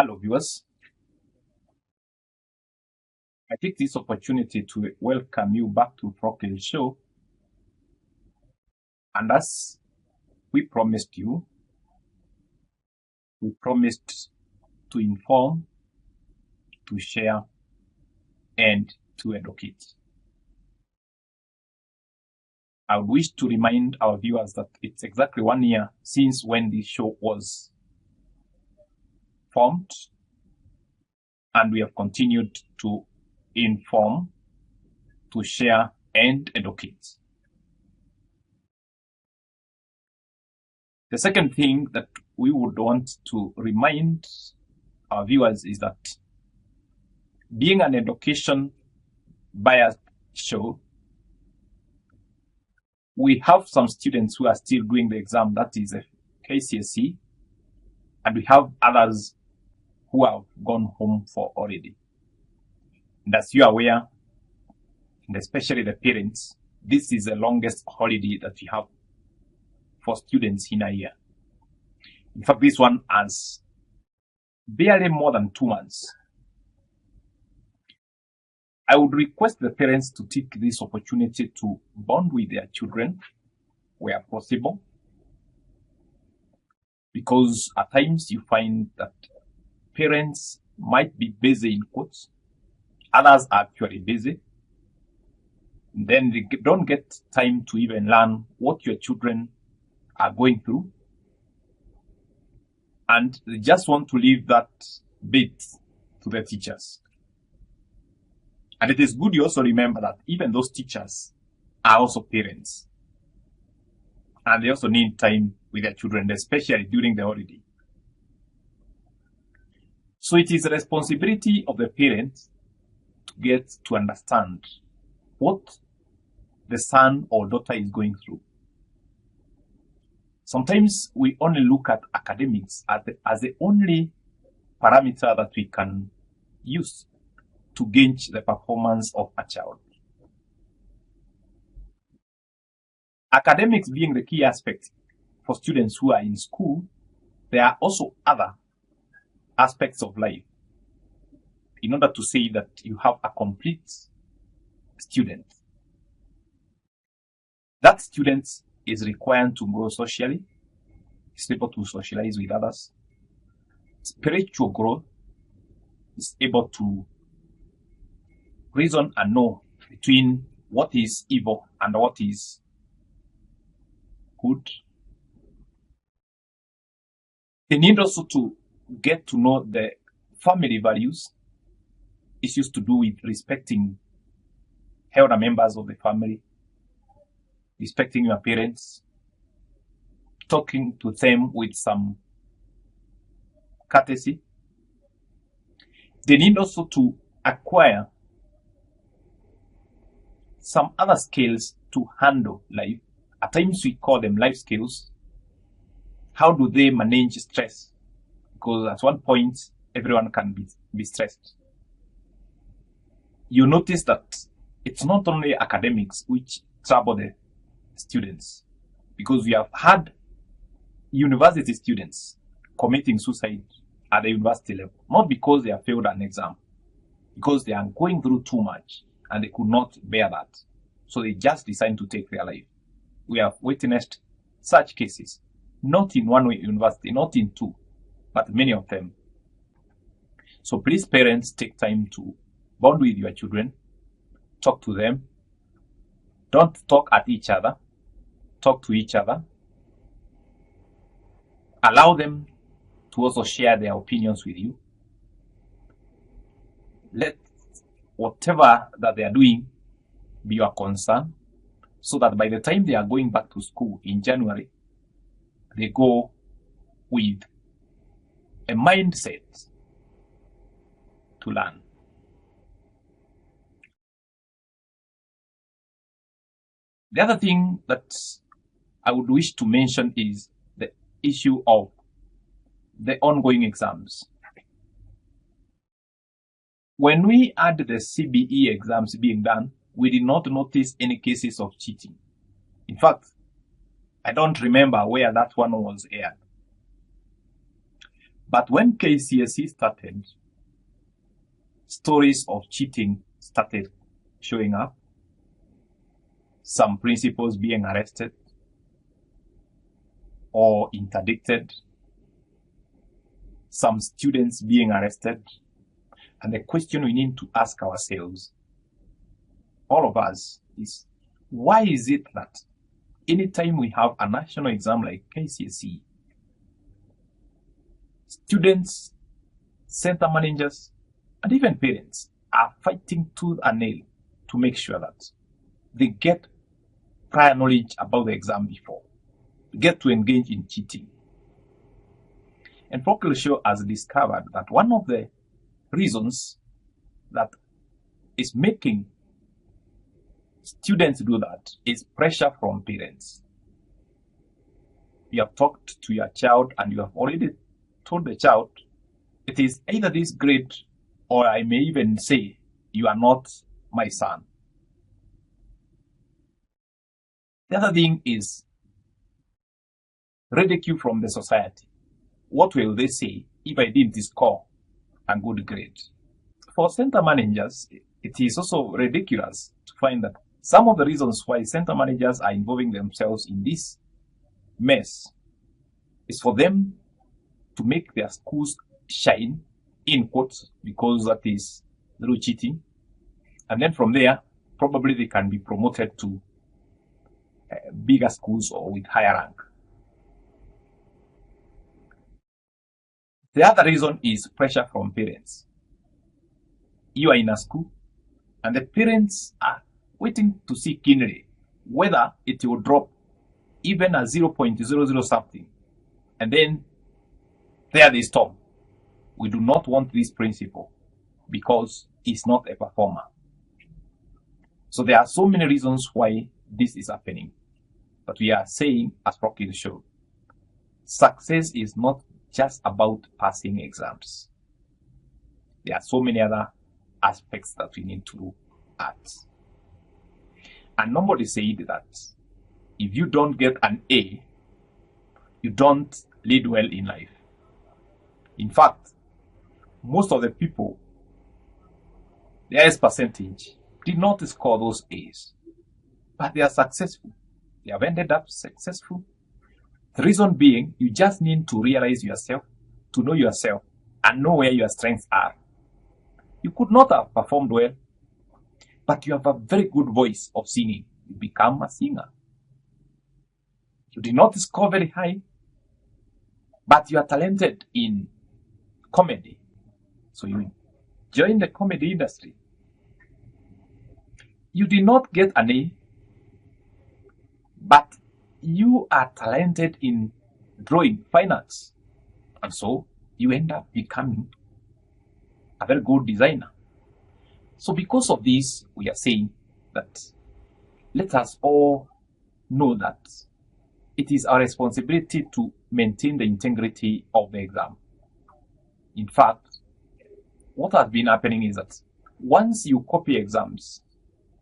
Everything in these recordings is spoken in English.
Hello, viewers. I take this opportunity to welcome you back to Flokirshow. And as we promised you, we promised to inform, to share, and to educate. I wish to remind our viewers that it's exactly 1 year since when this show was formed, and we have continued to inform, to share, and educate. The second thing that we would want to remind our viewers is that being an education biased show, we have some students who are still doing the exam, that is a KCSE, and we have others who have gone home for already. And as you are aware, and especially the parents, this is the longest holiday that we have for students in a year. In fact, this one has barely more than 2 months. I would request the parents to take this opportunity to bond with their children where possible, because at times you find that parents might be busy in quotes, others are actually busy. Then they don't get time to even learn what your children are going through, and they just want to leave that bit to the teachers. And it is good you also remember that even those teachers are also parents, and they also need time with their children, especially during the holiday. So it is the responsibility of the parents to get to understand what the son or daughter is going through. Sometimes we only look at academics as the only parameter that we can use to gauge the performance of a child. Academics being the key aspect for students who are in school, there are also other aspects of life in order to say that you have a complete student. That student is required to grow socially, is able to socialize with others. Spiritual growth, is able to reason and know between what is evil and what is good. They need also to get to know the family values. It's used to do with respecting elder members of the family, respecting your parents, talking to them with some courtesy. They need also to acquire some other skills to handle life. At times we call them life skills. How do they manage stress? Because at one point, everyone can be stressed. You notice that it's not only academics which trouble the students, because we have had university students committing suicide at the university level, not because they have failed an exam, because they are going through too much and they could not bear that. So they just decide to take their life. We have witnessed such cases, not in one university, not in two, but many of them. So please, parents, take time to bond with your children, talk to them. Don't talk at each other, talk to each other. Allow them to also share their opinions with you. Let whatever that they are doing be your concern, so that by the time they are going back to school in January, they go with a mindset to learn. The other thing that I would wish to mention is the issue of the ongoing exams. When we had the CBE exams being done, we did not notice any cases of cheating. In fact, I don't remember where that one was aired. But when KCSE started, stories of cheating started showing up. Some principals being arrested or interdicted. Some students being arrested. And the question we need to ask ourselves, all of us, is why is it that anytime we have a national exam like KCSE, students, center managers, and even parents are fighting tooth and nail to make sure that they get prior knowledge about the exam before, get to engage in cheating. And Flokirshow has discovered that one of the reasons that is making students do that is pressure from parents. You have talked to your child and you have already told the child it is either this grade, or I may even say you are not my son. The other thing is ridicule from the society. What will they say if I didn't score a good grade? For center managers, it is also ridiculous to find that some of the reasons why center managers are involving themselves in this mess is for them to make their schools shine, in quotes, because that is through cheating. And then from there, probably they can be promoted to bigger schools or with higher rank. The other reason is pressure from parents. You are in a school and the parents are waiting to see keenly whether it will drop even a 0.00 something. And then there they stop. We do not want this principal because he's not a performer. So there are so many reasons why this is happening. But we are saying, as Flokirshow, success is not just about passing exams. There are so many other aspects that we need to look at. And nobody said that if you don't get an A, you don't lead well in life. In fact, most of the people, the highest percentage, did not score those A's, but they are successful. They have ended up successful. The reason being, you just need to realize yourself, to know yourself, and know where your strengths are. You could not have performed well, but you have a very good voice of singing. You become a singer. You did not score very high, but you are talented in comedy. So you join the comedy industry. You did not get an A, but you are talented in drawing, fine arts. And so you end up becoming a very good designer. So because of this, we are saying that let us all know that it is our responsibility to maintain the integrity of the exam. In fact, what has been happening is that once you copy exams,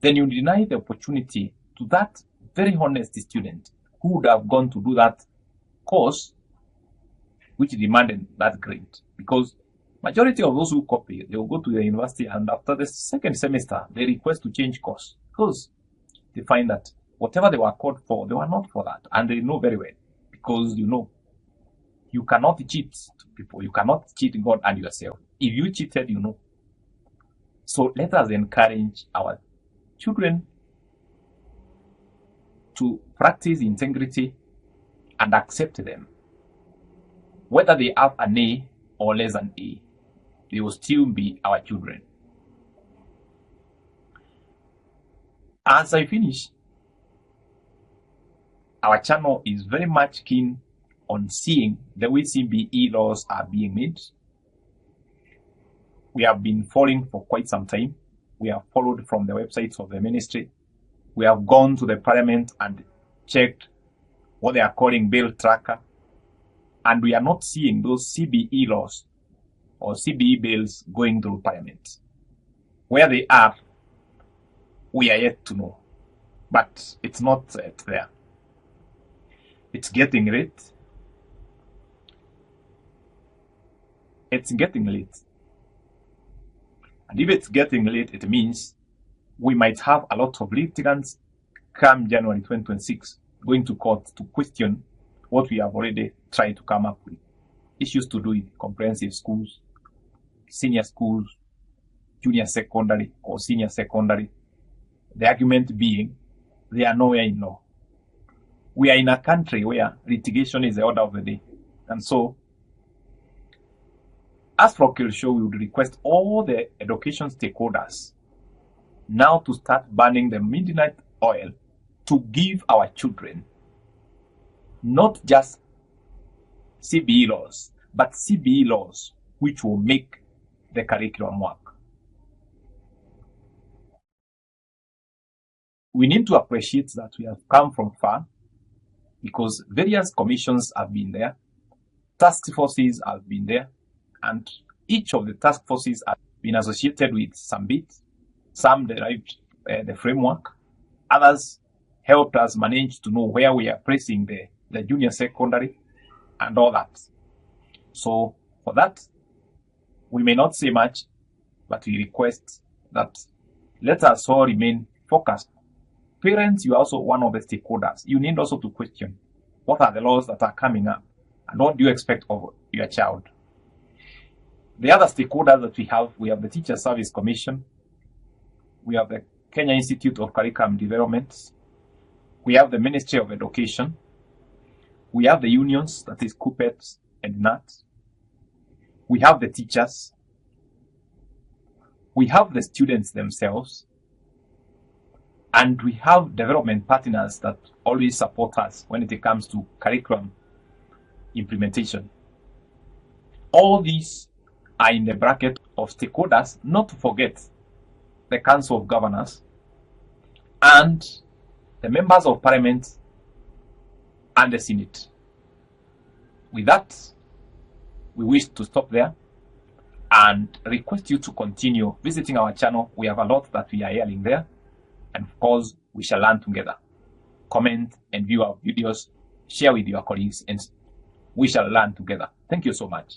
then you deny the opportunity to that very honest student who would have gone to do that course which demanded that grade. Because majority of those who copy, they will go to the university and after the second semester, they request to change course because they find that whatever they were called for, they were not for that. And they know very well because you cannot cheat people. You cannot cheat God and yourself. If you cheated, you know. So let us encourage our children to practice integrity and accept them. Whether they have an A or less than A, they will still be our children. As I finish, our channel is very much keen on seeing the way CBE laws are being made. We have been following for quite some time. We have followed from the websites of the ministry. We have gone to the parliament and checked what they are calling bill tracker. And we are not seeing those CBE laws or CBE bills going through parliament. Where they are, we are yet to know. But it's not there. It's getting late. it's getting late. And if it's getting late, it means we might have a lot of litigants come January 2026 going to court to question what we have already tried to come up with. Issues to do with comprehensive schools, senior schools, junior secondary or senior secondary. The argument being they are nowhere in law. We are in a country where litigation is the order of the day. And so, as Flokirshow, we would request all the education stakeholders now to start burning the midnight oil to give our children not just CBE laws, but CBE laws which will make the curriculum work. We need to appreciate that we have come from far because various commissions have been there, task forces have been there, and each of the task forces have been associated with some bits. Some derived the framework, others helped us manage to know where we are placing the junior secondary and all that. So for that, we may not say much, but we request that let us all remain focused. Parents, you are also one of the stakeholders. You need also to question what are the laws that are coming up and what do you expect of your child. The other stakeholders that we have the Teacher Service Commission, we have the Kenya Institute of Curriculum Development, we have the Ministry of Education, we have the unions, that is KUPPET and NAT, we have the teachers, we have the students themselves, and we have development partners that always support us when it comes to curriculum implementation. All these are in the bracket of stakeholders, not to forget the Council of Governors and the members of Parliament and the Senate. With that, we wish to stop there and request you to continue visiting our channel. We have a lot that we are hearing there. And of course, we shall learn together. Comment and view our videos, share with your colleagues, and we shall learn together. Thank you so much.